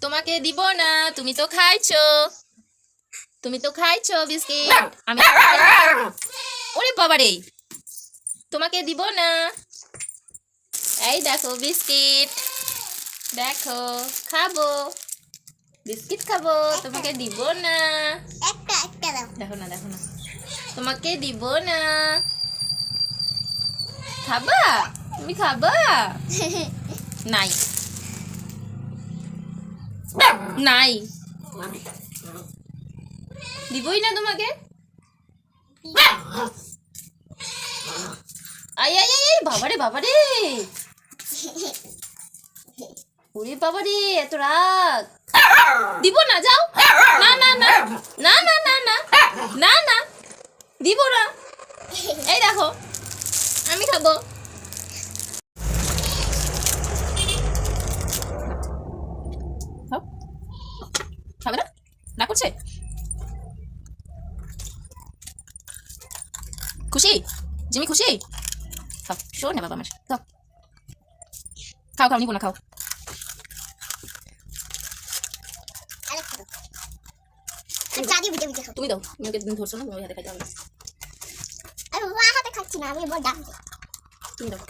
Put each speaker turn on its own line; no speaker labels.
তোমাকে দিব না, তুমি তো খাইছো, তুমি তো খাইছো বিস্কিট। আমি ওরে বাবা রে, তোমাকে দিব না। এই দেখো বিস্কিট, দেখো খাবো, বিস্কিট খাবো, তোমাকে দিব না।
একটা একটা দাও।
দেখো না, দেখো না, তোমাকে দিব না। খাবা, তুমি খাবা? নাই নাই, দিবই না তোমাকে। আই আই আই আই, বাবারে বাবারে, ওরে বাবারে, এত রাগ। দিব না, যাও। না না না না না না না না না, দিব না। এই দেখো, আমি খাবো। খাবে না, না করছে। খুশি জিমি, খুশি? খাও, শোন না বাবা আমার, খাও খাও খাও, নিবো না, খাও।
আরেকটা দাও। দাদি বুঝে বুঝে খাও।
তুমি দাও, তুমি ওকে ধরছো না, তুমি হাতে খাইতে হবে।
আমি বাবা হাতে খাচ্ছি না, আমি বড় ডাক।
তুমি দাও।